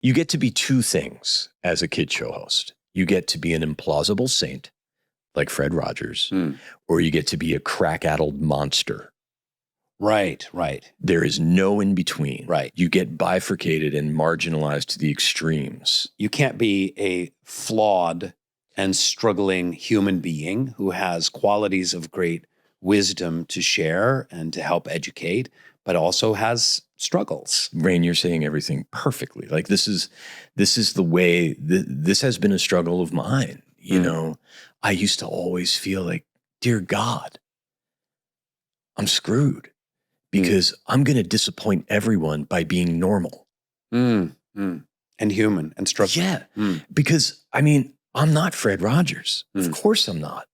You get to be two things as a kid show host. You get to be an implausible saint, like Fred Rogers, or you get to be a crack-addled monster. Right. There is no in between. Right. You get bifurcated and marginalized to the extremes. You can't be a flawed and struggling human being who has qualities of great wisdom to share and to help educate, but also has struggles. Rainn, you're saying everything perfectly. Like this is the way, this has been a struggle of mine. You know, I used to always feel like, dear God, I'm screwed because I'm going to disappoint everyone by being normal. And human and struggling. Yeah, because I mean, I'm not Fred Rogers. Of course I'm not.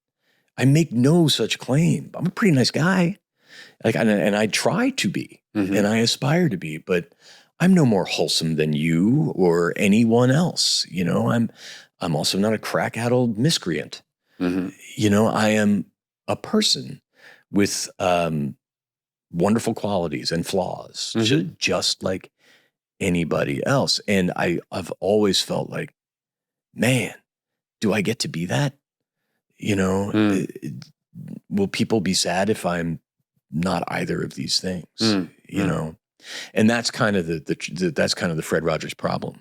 I make no such claim. I'm a pretty nice guy. Like, and I try to be, and I aspire to be, but I'm no more wholesome than you or anyone else. You know, I'm also not a crack-addled miscreant. You know, I am a person with wonderful qualities and flaws, just like anybody else. And I've always felt like, man, do I get to be that? You know, will people be sad if I'm not either of these things? You know, and that's kind of that's kind of the Fred Rogers problem.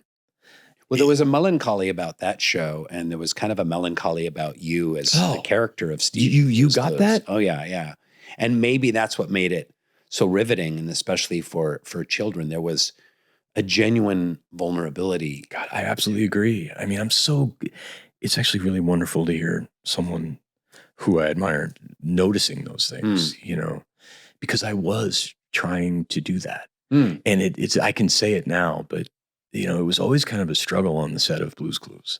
Well, there was a melancholy about that show, and there was kind of a melancholy about you as the character of Steve. You got that? Oh yeah. And maybe that's what made it so riveting, and especially for children, there was a genuine vulnerability. God, I absolutely agree. I mean, it's actually really wonderful to hear someone who I admire noticing those things, you know, because I was trying to do that. And it's, I can say it now, but you know, it was always kind of a struggle on the set of Blue's Clues.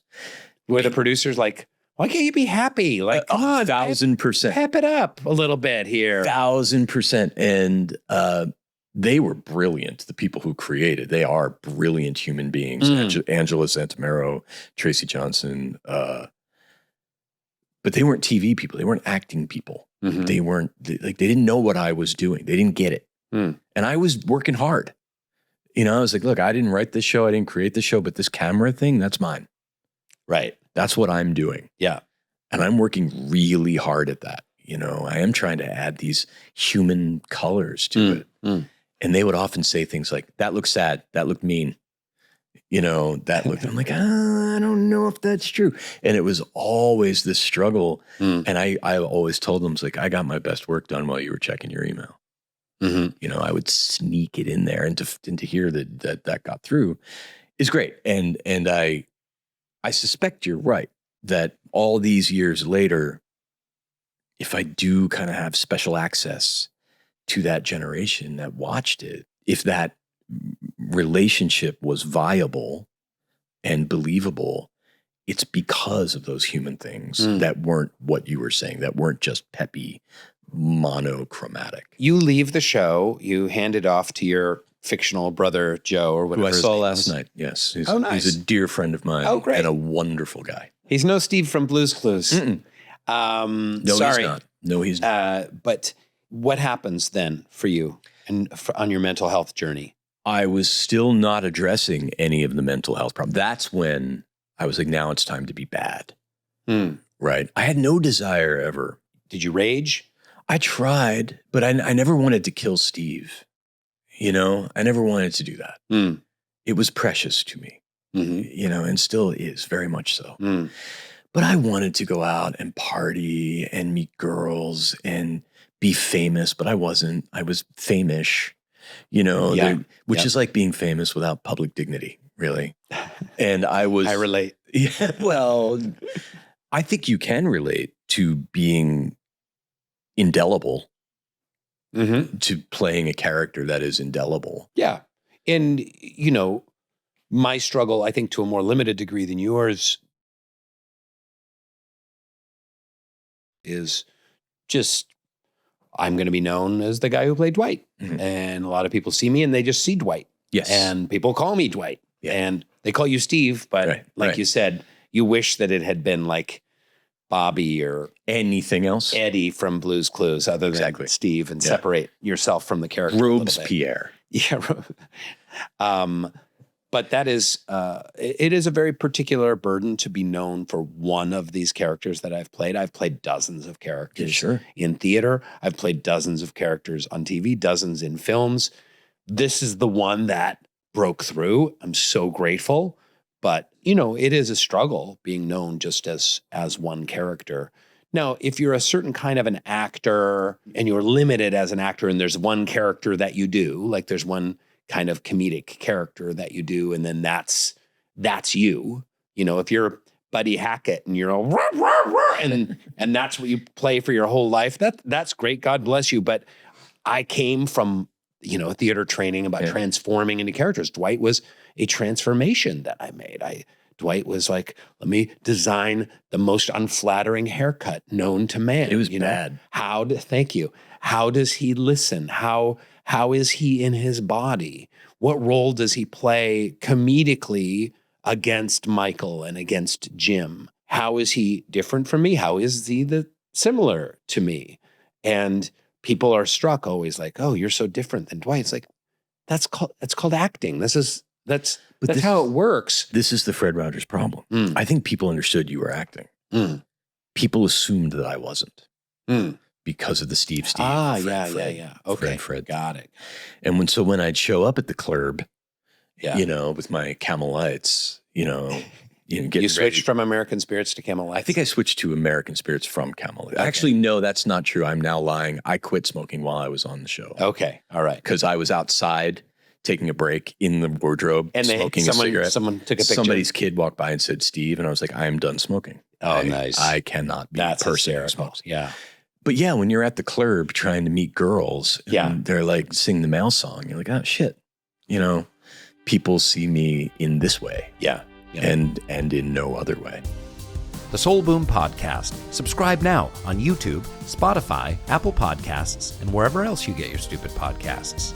Where the producers like, why can't you be happy? Like, come on, 1,000%. Pep it up a little bit here. 1,000%. And they were brilliant. The people who created, they are brilliant human beings. Angela Santamero, Tracy Johnson, but they weren't TV people. They weren't acting people. They weren't they didn't know what I was doing. They didn't get it. And I was working hard. You know, I was like, look, I didn't write this show. I didn't create the show, but this camera thing, that's mine. Right. That's what I'm doing. Yeah. And I'm working really hard at that. You know, I am trying to add these human colors to it. And they would often say things like, that looked sad. That looked mean. You know, that looked, I'm like, I don't know if that's true. And it was always this struggle. And I always told them, it's like, I got my best work done while you were checking your email. You know, I would sneak it in there, and to hear that got through is great. And I suspect you're right that all these years later, if I do kind of have special access to that generation that watched it, if that relationship was viable and believable, it's because of those human things that weren't what you were saying, that weren't just peppy, monochromatic. You leave the show, you hand it off to your fictional brother, Joe, or whatever. Who I saw last night. Yes. Nice. He's a dear friend of mine. Oh, great. And a wonderful guy. He's no Steve from Blue's Clues. No, sorry. he's not. No, he's not. But what happens then for you and on your mental health journey? I was still not addressing any of the mental health problems. That's when I was like, now it's time to be bad. Right. I had no desire ever. Did you rage? I tried, but I never wanted to kill Steve. You know, I never wanted to do that. It was precious to me, you know, and still is very much so. But I wanted to go out and party and meet girls and be famous, but I wasn't. I was famish, you know, which is like being famous without public dignity, really. And I relate. Yeah, well, I think you can relate to being indelible, to playing a character that is indelible. Yeah. And, you know, my struggle, I think to a more limited degree than yours, is just, I'm going to be known as the guy who played Dwight. And a lot of people see me and they just see Dwight. Yes. And people call me Dwight. Yeah. And they call you Steve, but you said, you wish that it had been like Bobby or anything else, Eddie from Blue's Clues, other than Steve, and separate yourself from the character. Robespierre. Yeah. But that is, it is a very particular burden to be known for one of these characters that I've played. I've played dozens of characters in theater. I've played dozens of characters on TV, dozens in films. This is the one that broke through. I'm so grateful. But, it is a struggle being known just as one character. Now, if you're a certain kind of an actor and you're limited as an actor and there's one character that you do, like there's one kind of comedic character that you do, and then that's you. If you're Buddy Hackett and you're all rah, rah, rah, and that's what you play for your whole life, that's great. God bless you. But I came from theater training about transforming into characters. Dwight was a transformation that I made. Dwight was like, let me design the most unflattering haircut known to man. It was bad. Thank you. How does he listen? How is he in his body? What role does he play comedically against Michael and against Jim? How is he different from me? How is he similar to me? And people are struck always like, oh, you're so different than Dwight. It's like, that's called acting. That's how it works. This is the Fred Rogers problem. I think people understood you were acting. People assumed that I wasn't because of the Steve. Yeah. Okay, Fred. Got it. And when I'd show up at the club, with my Camel Lights, you switched from American Spirits to Camel Lights? I think I switched to American Spirits from Camel Lights. Okay. Actually, no, that's not true. I'm now lying. I quit smoking while I was on the show. Okay, all right. Because I was outside taking a break in the wardrobe, and smoking a cigarette. Someone took a picture. Somebody's kid walked by and said, Steve, and I was like, I am done smoking. Oh, nice. I cannot be a person who smokes. Yeah. But yeah, when you're at the club trying to meet girls, and they're like, sing the male song, you're like, oh, shit. People see me in this way. Yeah. And in no other way. The Soul Boom Podcast. Subscribe now on YouTube, Spotify, Apple Podcasts, and wherever else you get your stupid podcasts.